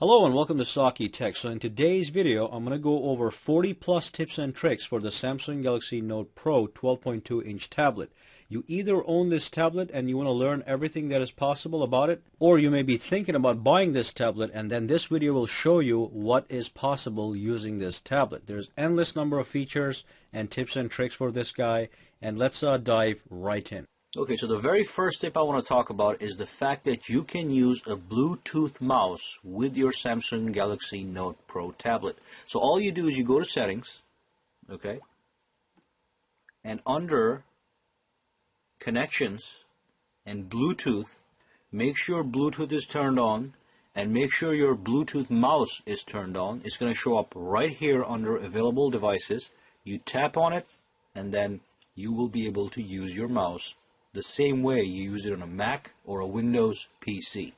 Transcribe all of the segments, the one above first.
Hello and welcome to Saki Tech. So in today's video, I'm going to go over 40 plus tips and tricks for the Samsung Galaxy Note Pro 12.2-inch tablet. You either own this tablet and you want to learn everything that is possible about it, or you may be thinking about buying this tablet, and then this video will show you what is possible using this tablet. There's endless number of features and tips and tricks for this guy, and let's dive right in. Okay, so the very first tip I want to talk about is the fact that you can use a Bluetooth mouse with your Samsung Galaxy Note Pro tablet. So all you do is you go to Settings, okay, and under Connections and Bluetooth, make sure Bluetooth is turned on and make sure your Bluetooth mouse is turned on. It's going to show up right here under Available Devices. You tap on it and then you will be able to use your mouse the same way you use it on a Mac or a Windows PC.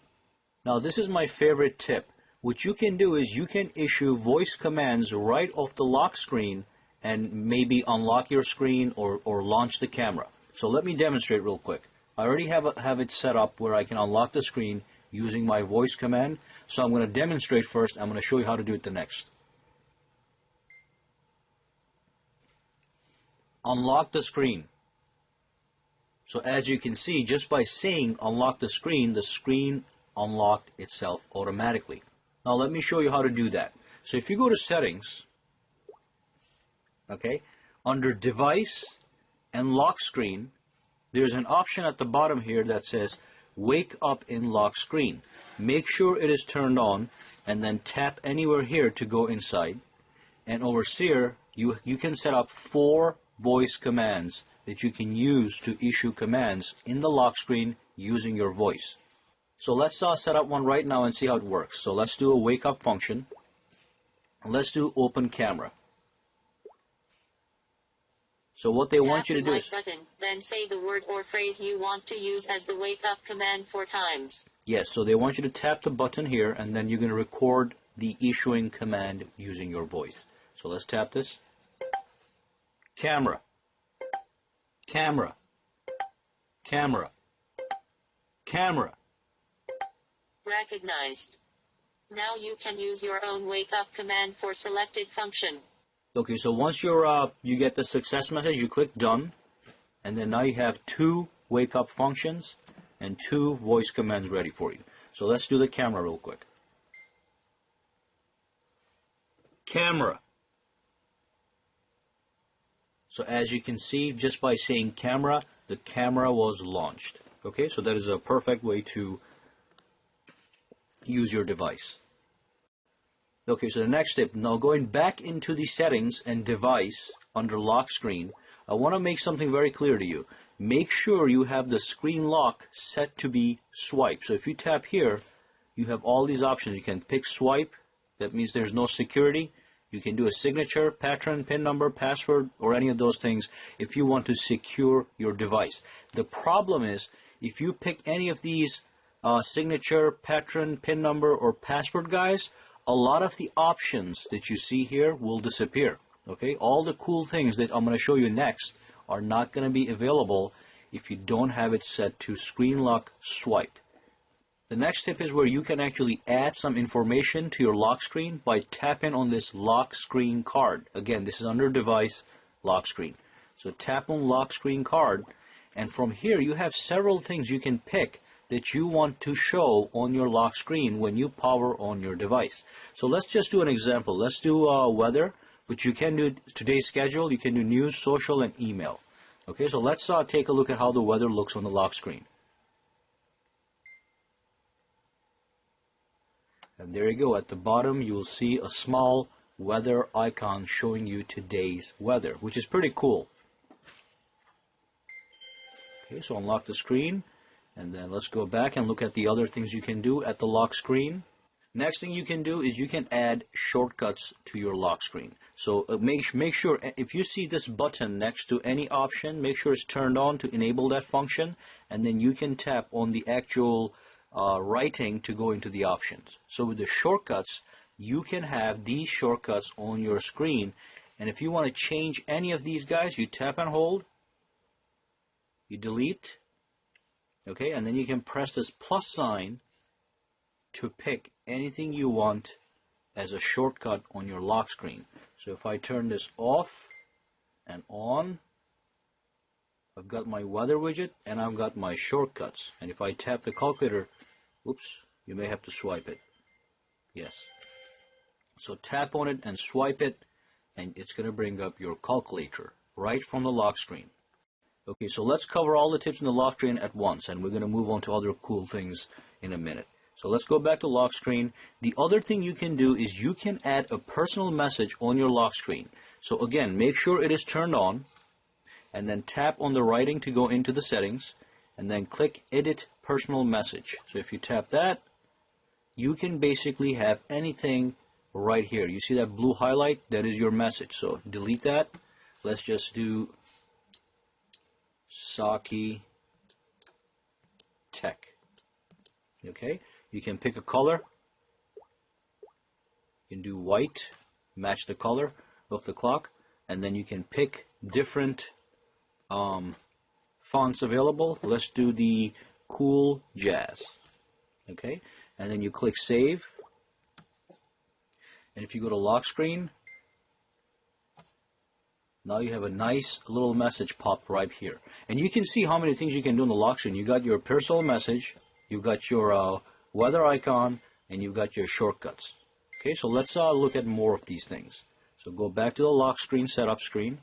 Now this is my favorite tip. What you can do is you can issue voice commands right off the lock screen and maybe unlock your screen or launch the camera. So let me demonstrate real quick. I already have it set up where I can unlock the screen using my voice command. So I'm going to demonstrate first. I'm going to show you how to do it the next. Unlock the screen. So as you can see, just by saying unlock the screen unlocked itself automatically. Now let me show you how to do that. So if you go to Settings, okay, under Device and Lock Screen, there's an option at the bottom here that says Wake Up in Lock Screen. Make sure it is turned on and then tap anywhere here to go inside. And over here, you can set up 4 voice commands that you can use to issue commands in the lock screen using your voice. So let's set up one right now and see how it works. So let's do a wake up function. Let's do open camera. So what they want you to do is button, then say the word or phrase you want to use as the wake up command 4 times. Yes, so they want you to tap the button here and then you're going to record the issuing command using your voice. So let's tap this. Camera. Camera, camera, camera. Recognized. Now you can use your own wake up command for selected function. Okay, so once you get the success message, you click done, and then now you have 2 wake up functions and 2 voice commands ready for you. So let's do the camera real quick. Camera. So as you can see, just by saying camera, the camera was launched. Okay, so that is a perfect way to use your device. Okay, so the next step, now going back into the settings and device under lock screen, I want to make something very clear to you. Make sure you have the screen lock set to be swipe. So if you tap here, you have all these options. You can pick swipe, that means there's no security. You can do a signature, pattern, PIN number, password, or any of those things if you want to secure your device. The problem is, if you pick any of these signature, pattern, PIN number, or password guys, a lot of the options that you see here will disappear. Okay, all the cool things that I'm going to show you next are not going to be available if you don't have it set to screen lock swipe. The next tip is where you can actually add some information to your lock screen by tapping on this lock screen card. Again, this is under device, lock screen. So tap on lock screen card, and from here you have several things you can pick that you want to show on your lock screen when you power on your device. So let's just do an example. Let's do weather, but you can do today's schedule, you can do news, social, and email. Okay, so let's take a look at how the weather looks on the lock screen. And there you go. At the bottom, you will see a small weather icon showing you today's weather, which is pretty cool. Okay, so unlock the screen, and then let's go back and look at the other things you can do at the lock screen. Next thing you can do is you can add shortcuts to your lock screen. So make sure if you see this button next to any option, make sure it's turned on to enable that function, and then you can tap on the actual writing to go into the options. So with the shortcuts, you can have these shortcuts on your screen, and if you want to change any of these guys, you tap and hold, you delete, okay, and then you can press this plus sign to pick anything you want as a shortcut on your lock screen. So if I turn this off and on, I've got my weather widget and I've got my shortcuts. And if I tap the calculator, oops, you may have to swipe it. Yes. So tap on it and swipe it, and it's going to bring up your calculator right from the lock screen. Okay, so let's cover all the tips in the lock screen at once, and we're going to move on to other cool things in a minute. So let's go back to lock screen. The other thing you can do is you can add a personal message on your lock screen. So again, make sure it is turned on, and then tap on the writing to go into the settings, and then click Edit Personal Message. So if you tap that, you can basically have anything right here. You see that blue highlight? That is your message. So delete that. Let's just do Saki Tech. Okay, you can pick a color. You can do white, match the color of the clock, and then you can pick different fonts available. Let's do the Cool Jazz. Okay, and then you click Save. And if you go to lock screen, now you have a nice little message pop right here. And you can see how many things you can do in the lock screen. You got your personal message, you've got your weather icon, and you've got your shortcuts. Okay, so let's look at more of these things. So go back to the lock screen setup screen.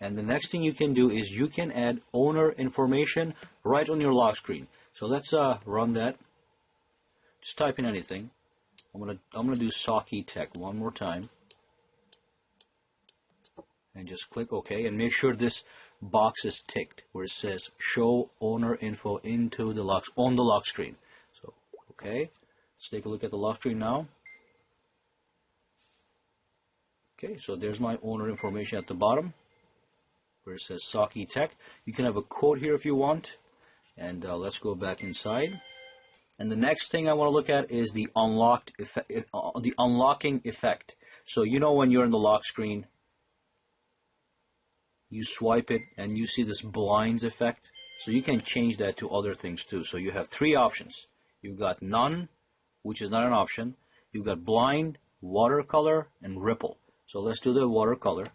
And the next thing you can do is you can add owner information right on your lock screen. So let's run that. Just type in anything. I'm gonna do Saki Tech one more time. And just click OK, and make sure this box is ticked where it says show owner info into the lock on the lock screen. So okay, let's take a look at the lock screen now. Okay, so there's my owner information at the bottom where it says Saki Tech. You can have a quote here if you want, and let's go back inside. And the next thing I want to look at is the unlocking effect. So you know when you're in the lock screen, you swipe it and you see this blinds effect. So you can change that to other things too. So you have three options. You've got none, which is not an option. You've got blind, watercolor, and ripple. So let's do the watercolor.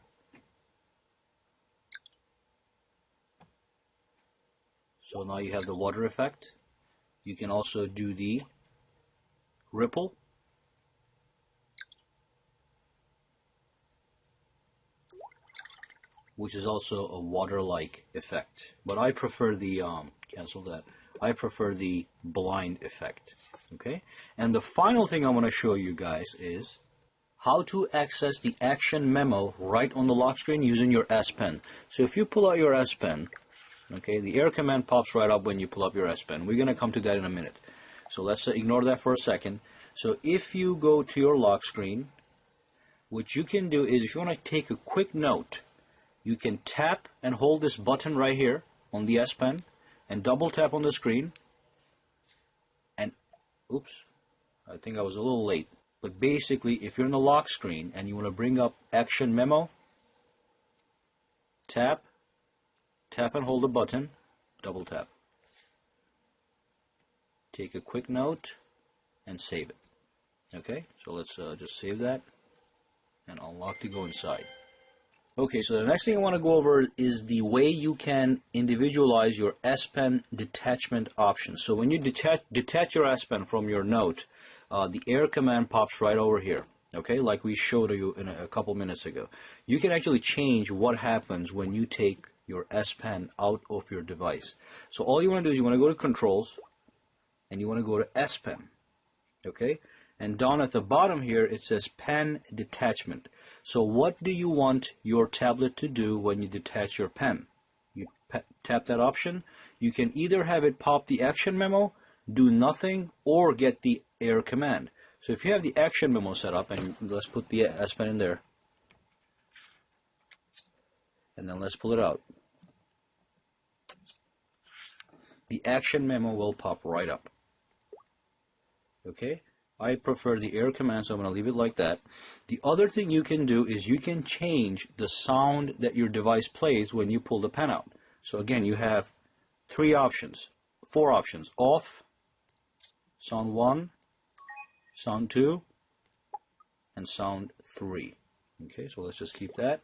So now you have the water effect. You can also do the ripple. Which is also a water-like effect. But I prefer the, cancel that. I prefer the blind effect. Okay? And the final thing I want to show you guys is how to access the action memo right on the lock screen using your S Pen. So if you pull out your S Pen, okay, the air command pops right up when you pull up your S Pen. We're going to come to that in a minute. So let's ignore that for a second. So if you go to your lock screen, what you can do is if you want to take a quick note, you can tap and hold this button right here on the S Pen and double tap on the screen. And, oops, I think I was a little late. But basically, if you're in the lock screen and you want to bring up action memo, tap and hold the button, double tap. Take a quick note and save it. Okay, so let's just save that and unlock to go inside. Okay, so the next thing I want to go over is the way you can individualize your S Pen detachment options. So when you detach your S Pen from your note, the air command pops right over here. Okay, like we showed you in a couple minutes ago. You can actually change what happens when you take your S Pen out of your device. So all you want to do is you want to go to Controls, and you want to go to S Pen. Okay, and down at the bottom here it says Pen Detachment. So what do you want your tablet to do when you detach your pen? You tap that option. You can either have it pop the action memo, do nothing, or get the air command. So if you have the action memo set up, and let's put the S Pen in there, and then let's pull it out. The action memo will pop right up. Okay? I prefer the air command, so I'm going to leave it like that. The other thing you can do is you can change the sound that your device plays when you pull the pen out. So again, you have four options. Off, sound 1, sound 2, and sound 3. Okay, so let's just keep that.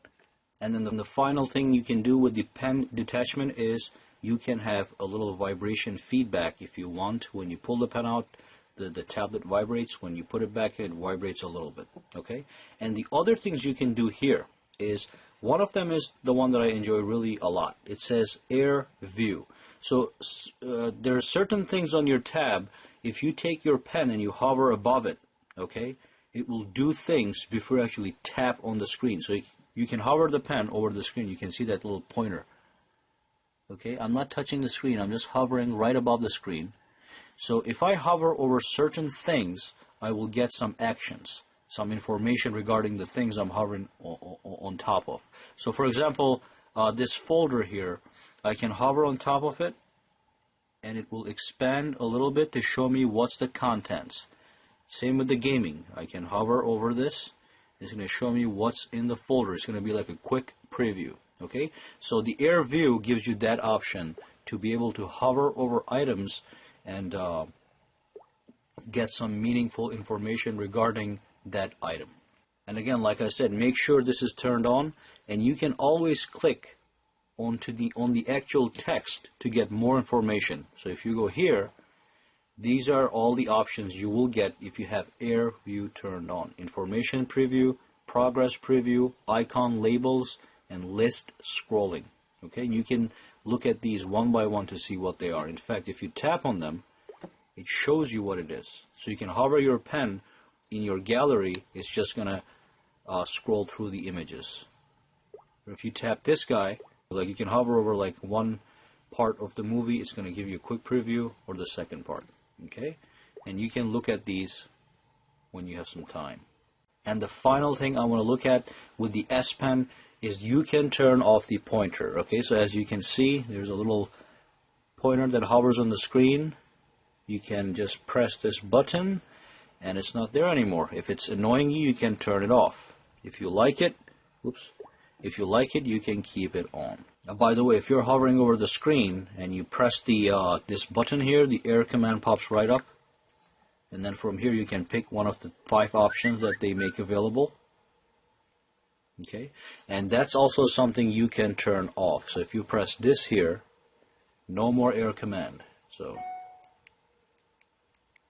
And then the final thing you can do with the pen detachment is you can have a little vibration feedback if you want. When you pull the pen out, the tablet vibrates. When you put it back in, it vibrates a little bit. Okay, and the other things you can do here is, one of them is the one that I enjoy really a lot. It says Air View. So there are certain things on your tab, if you take your pen and you hover above it, okay, it will do things before you actually tap on the screen. So you can hover the pen over the screen. You can see that little pointer. Okay, I'm not touching the screen. I'm just hovering right above the screen. So if I hover over certain things, I will get some actions, some information regarding the things I'm hovering on top of. So for example, this folder here, I can hover on top of it, and it will expand a little bit to show me what's the contents. Same with the gaming. I can hover over this. It's going to show me what's in the folder. It's going to be like a quick preview. Okay, so the Air View gives you that option to be able to hover over items and get some meaningful information regarding that item. And again, like I said, make sure this is turned on, and you can always click on the actual text to get more information. So if you go here, these are all the options you will get if you have Air View turned on. Information preview, progress preview, icon labels, and list scrolling. Okay, and you can look at these one by one to see what they are. In fact, if you tap on them, it shows you what it is. So you can hover your pen in your gallery, it's just going to scroll through the images. Or if you tap this guy, like you can hover over like one part of the movie, it's going to give you a quick preview, or the second part. Okay, and you can look at these when you have some time. And the final thing I want to look at with the S Pen is you can turn off the pointer. Okay, so as you can see, there's a little pointer that hovers on the screen. You can just press this button and it's not there anymore. If it's annoying you, you can turn it off. If you like it, if you like it, you can keep it on. Now, by the way, if you're hovering over the screen and you press the this button here, the Air command pops right up, and then from here you can pick one of the 5 options that they make available. Okay, and that's also something you can turn off. So if you press this here, no more Air command. So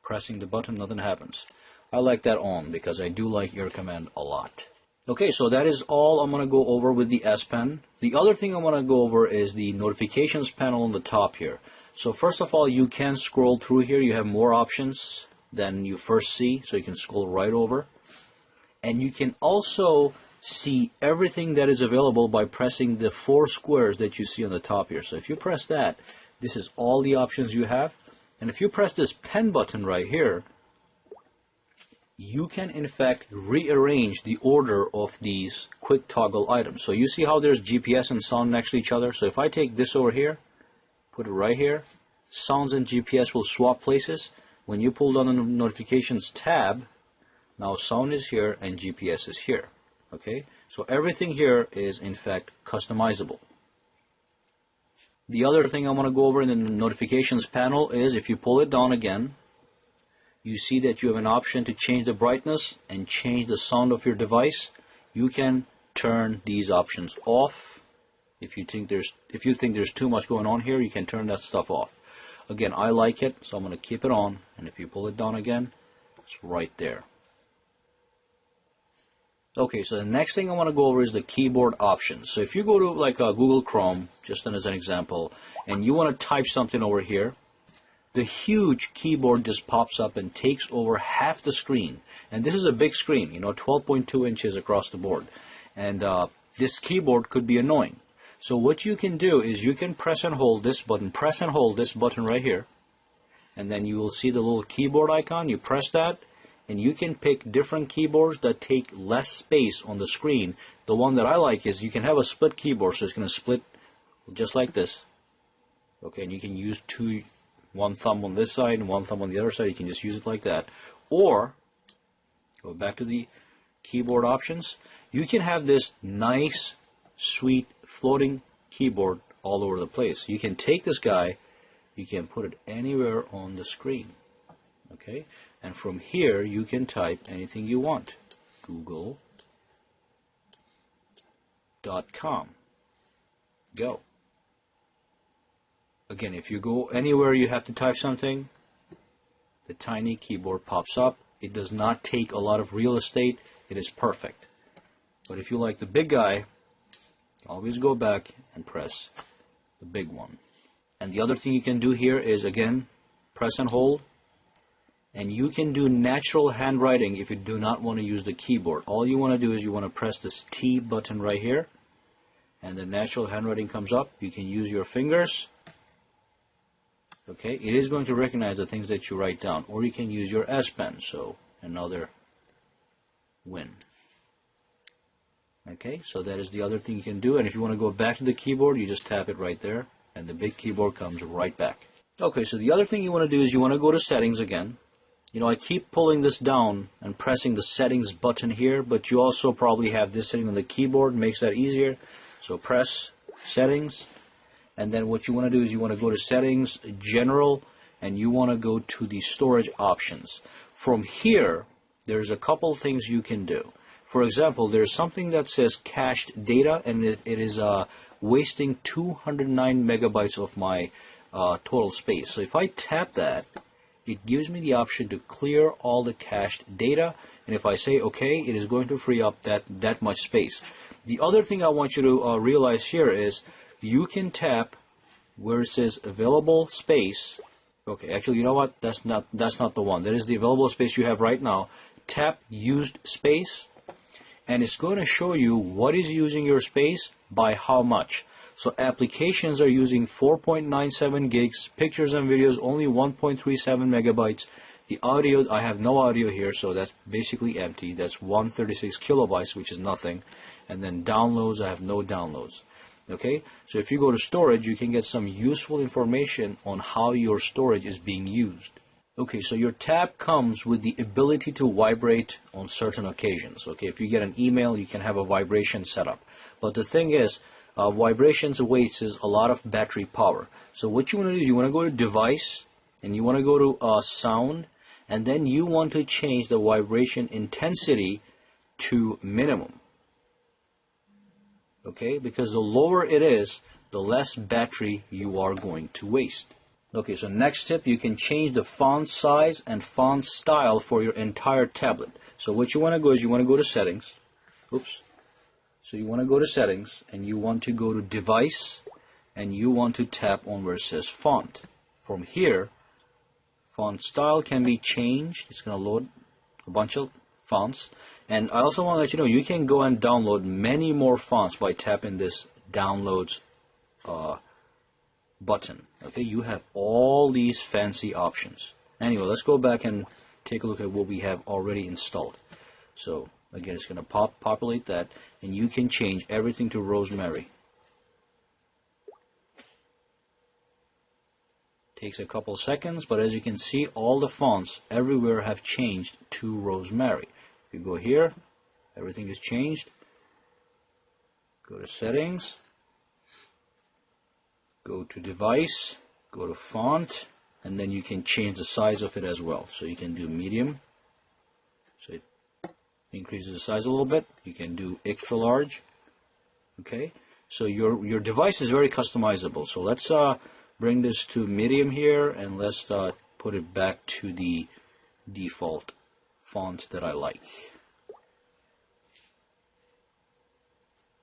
pressing the button, nothing happens. I like that on because I do like Air command a lot. Okay, so that is all I'm going to go over with the S Pen. The other thing I want to go over is the notifications panel on the top here. So first of all, you can scroll through here. You have more options than you first see, so you can scroll right over. And you can also see everything that is available by pressing the 4 squares that you see on the top here. So if you press that, this is all the options you have. And if you press this pen button right here, you can in fact rearrange the order of these quick toggle items. So you see how there's GPS and sound next to each other? So if I take this over here, put it right here, sounds and GPS will swap places. When you pull down the notifications tab, now sound is here and GPS is here. Okay, so everything here is in fact customizable. The other thing I want to go over in the notifications panel is if you pull it down again, you see that you have an option to change the brightness and change the sound of your device. You can turn these options off. If you think there's too much going on here, you can turn that stuff off. Again, I like it, so I'm going to keep it on. And if you pull it down again, it's right there. Okay, so the next thing I want to go over is the keyboard options. So if you go to like Google Chrome, just as an example, and you want to type something over here, the huge keyboard just pops up and takes over half the screen. And this is a big screen, 12.2 inches across the board. And this keyboard could be annoying. So what you can do is you can press and hold this button right here. And then you will see the little keyboard icon. You press that, and you can pick different keyboards that take less space on the screen. The one that I like is you can have a split keyboard, so it's going to split just like this. Okay, and you can use one thumb on this side and one thumb on the other side. You can just use it like that. Or, go back to the keyboard options. You can have this nice, sweet, floating keyboard all over the place. You can take this guy, you can put it anywhere on the screen. Okay, and from here you can type anything you want. Google.com. Go. Again, if you go anywhere you have to type something, the tiny keyboard pops up. It does not take a lot of real estate. It is perfect. But if you like the big guy, always go back and press the big one. And the other thing you can do here is, again, press and hold. And you can do natural handwriting if you do not want to use the keyboard. All you want to do is you want to press this T button right here, and the natural handwriting comes up. You can use your fingers. Okay, it is going to recognize the things that you write down, or you can use your S Pen. So another win. Okay, so that is the other thing you can do. And if you want to go back to the keyboard, you just tap it right there, and the big keyboard comes right back. Okay, so the other thing you want to do is you want to go to settings again. You know, I keep pulling this down and pressing the settings button here, but you also probably have this sitting on the keyboard, makes that easier. So press settings, and then what you want to do is you want to go to settings, general, and you want to go to the storage options. From here, there's a couple things you can do. For example, there's something that says cached data, and it is wasting 209 megabytes of my total space. So if I tap that, it gives me the option to clear all the cached data, and if I say OK, it is going to free up that much space. The other thing I want you to realize here is you can tap where it says available space. Okay, actually, you know what? That's not the one. That is the available space you have right now. Tap used space, and it's going to show you what is using your space by how much. So applications are using 4.97 gigs, pictures and videos only 1.37 megabytes. The audio, I have no audio here, so that's basically empty. That's 136 kilobytes, which is nothing. And then downloads, I have no downloads. Okay, so if you go to storage, you can get some useful information on how your storage is being used. Okay, so your tab comes with the ability to vibrate on certain occasions. Okay, if you get an email, you can have a vibration set up. But the thing is, vibrations wastes a lot of battery power. So what you want to do is you want to go to device, and you want to go to sound, and then you want to change the vibration intensity to minimum. Okay, because the lower it is, the less battery you are going to waste. Okay, so next tip, you can change the font size and font style for your entire tablet. So what you want to go is you want to go to settings. Oops. So you want to go to settings, and you want to go to device, and you want to tap on where it says font. From here, font style can be changed. It's going to load a bunch of fonts. And I also want to let you know you can go and download many more fonts by tapping this downloads button. Okay, you have all these fancy options. Anyway, let's go back and take a look at what we have already installed. So again, it's going to populate that, and you can change everything to Rosemary. Takes a couple seconds, but as you can see, all the fonts everywhere have changed to Rosemary. If you go here, everything is changed. Go to settings, go to device, go to font, and then you can change the size of it as well. So you can do medium, so it increases the size a little bit. You can do extra large. Okay, so your device is very customizable. So let's bring this to medium here, and let's put it back to the default font that I like.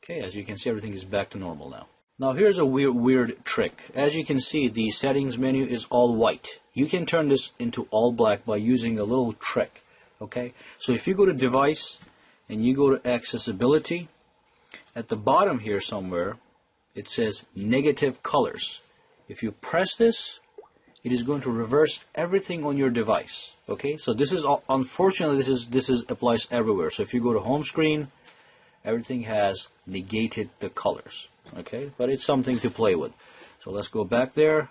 Okay, as you can see, everything is back to normal now. Now here's a weird trick. As you can see, the settings menu is all white. You can turn this into all black by using a little trick. Okay, so if you go to device and you go to accessibility, at the bottom here somewhere it says negative colors. If you press this, it is going to reverse everything on your device. Okay, so this is unfortunately this is applies everywhere. So if you go to home screen, everything has negated the colors. Okay, but it's something to play with. So let's go back there.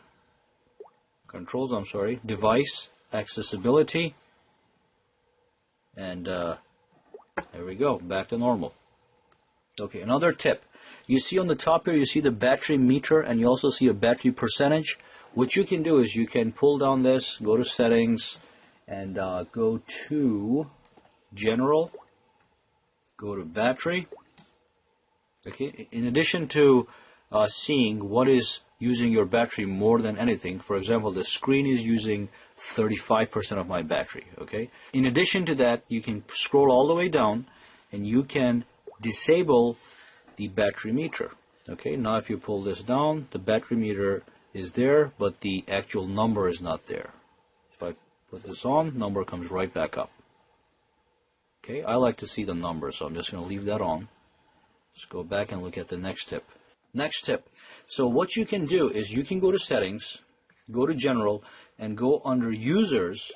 Controls, I'm sorry, device, accessibility, and there we go, back to normal. Okay, another tip. You see on the top here, you see the battery meter, and you also see a battery percentage. What you can do is you can pull down this, go to settings, and go to General, go to Battery. Okay, in addition to seeing what is using your battery more than anything, for example, the screen is using 35% of my battery. Okay, in addition to that, you can scroll all the way down and you can disable the battery meter. Okay, now if you pull this down, the battery meter is there, but the actual number is not there. If I put this on, number comes right back up. Okay, I like to see the number, so I'm just going to leave that on. Let's go back and look at the next tip. Next tip. So what you can do is you can go to Settings, go to General, and go under Users.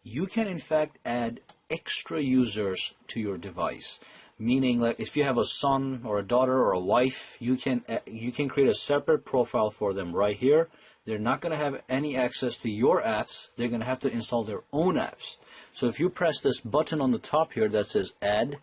You can in fact add extra users to your device. Meaning, like if you have a son or a daughter or a wife, you can create a separate profile for them right here. They're not going to have any access to your apps. They're going to have to install their own apps. So if you press this button on the top here that says Add,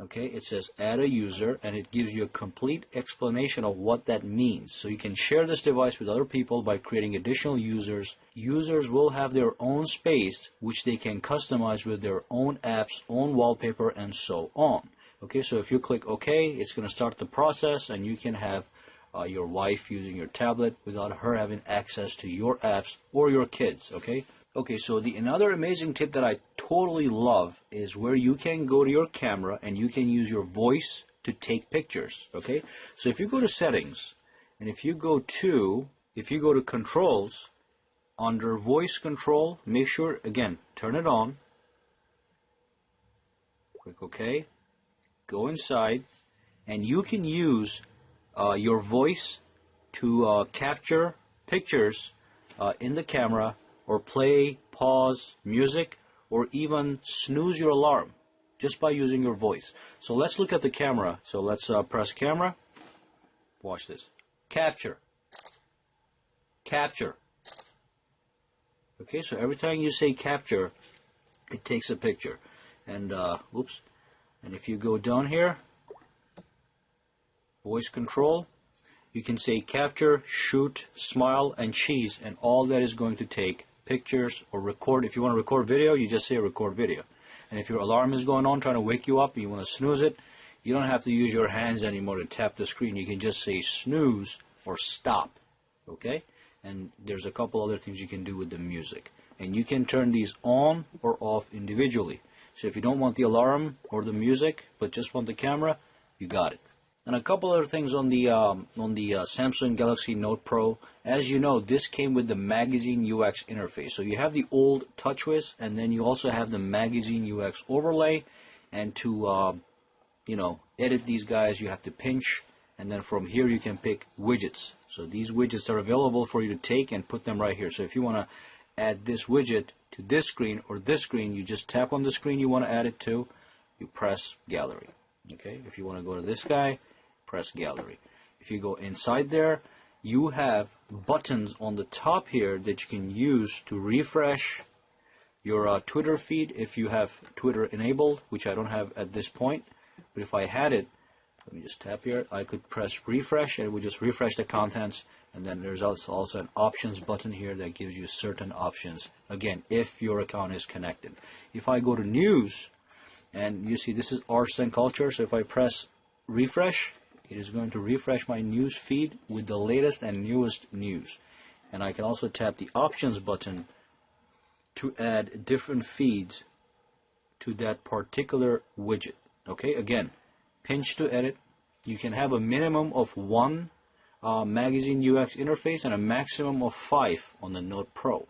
okay, it says Add a User, and it gives you a complete explanation of what that means. So you can share this device with other people by creating additional users. Users will have their own space, which they can customize with their own apps, own wallpaper, and so on. Okay, so if you click OK, it's going to start the process, and you can have your wife using your tablet without her having access to your apps or your kids. Okay. Okay, so another amazing tip that I totally love is where you can go to your camera and you can use your voice to take pictures. Okay, so if you go to Settings and if you go to Controls, under Voice Control, make sure again turn it on. Click OK. Go inside, and you can use your voice to capture pictures in the camera, or play, pause music, or even snooze your alarm just by using your voice. So let's look at the camera. So let's press Camera. Watch this. Capture. Capture. Okay, so every time you say capture, it takes a picture. And oops. And if you go down here, voice control, you can say capture, shoot, smile, and cheese, and all that is going to take pictures or record. If you want to record video, you just say record video. And if your alarm is going on trying to wake you up and you want to snooze it, you don't have to use your hands anymore to tap the screen. You can just say snooze or stop. Okay? And there's a couple other things you can do with the music. And you can turn these on or off individually. So if you don't want the alarm or the music, but just want the camera, you got it. And a couple other things on the Samsung Galaxy Note Pro. As you know, this came with the Magazine UX interface. So you have the old TouchWiz, and then you also have the Magazine UX overlay. And to edit these guys, you have to pinch, and then from here you can pick widgets. So these widgets are available for you to take and put them right here. So if you want to add this widget to this screen or this screen, you just tap on the screen you want to add it to, you press Gallery. Okay, if you want to go to this guy, press Gallery. If you go inside there, you have buttons on the top here that you can use to refresh your Twitter feed if you have Twitter enabled, which I don't have at this point. But if I had it, let me just tap here, I could press refresh and it would just refresh the contents. And then there's also an options button here that gives you certain options, again, if your account is connected. If I go to news, and you see this is arts and culture, so if I press refresh, it is going to refresh my news feed with the latest and newest news. And I can also tap the options button to add different feeds to that particular widget. Okay, again, pinch to edit. You can have a minimum of one Magazine UX interface and a maximum of 5 on the Note Pro.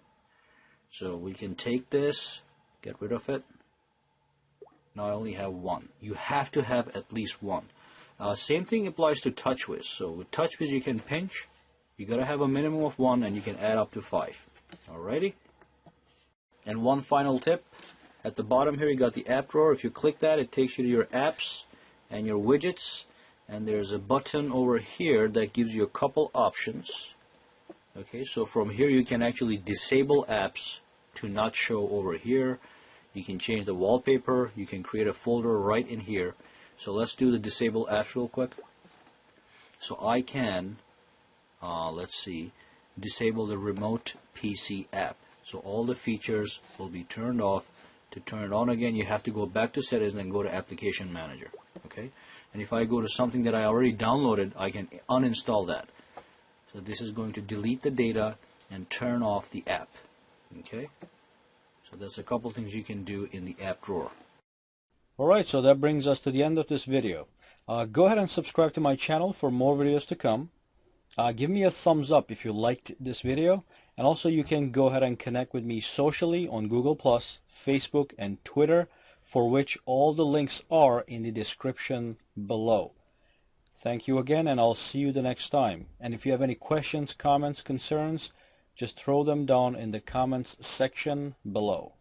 So we can take this, get rid of it. Now I only have one. You have to have at least one. Same thing applies to TouchWiz. So with TouchWiz you can pinch. You gotta have a minimum of 1 and you can add up to 5. Alrighty. And one final tip. At the bottom here you got the app drawer. If you click that, it takes you to your apps and your widgets. And there's a button over here that gives you a couple options. Okay, so from here you can actually disable apps to not show over here. You can change the wallpaper. You can create a folder right in here. So let's do the disable apps real quick. So I can, let's see, disable the remote PC app. So all the features will be turned off. To turn it on again, you have to go back to settings and go to application manager. Okay, and if I go to something that I already downloaded, I can uninstall that. So this is going to delete the data and turn off the app. Okay, so that's a couple things you can do in the app drawer. Alright, so that brings us to the end of this video. Go ahead and subscribe to my channel for more videos to come. Give me a thumbs up if you liked this video, and also you can go ahead and connect with me socially on Google+, Facebook, and Twitter, for which all the links are in the description below. Thank you again, and I'll see you the next time. And if you have any questions, comments, concerns, just throw them down in the comments section below.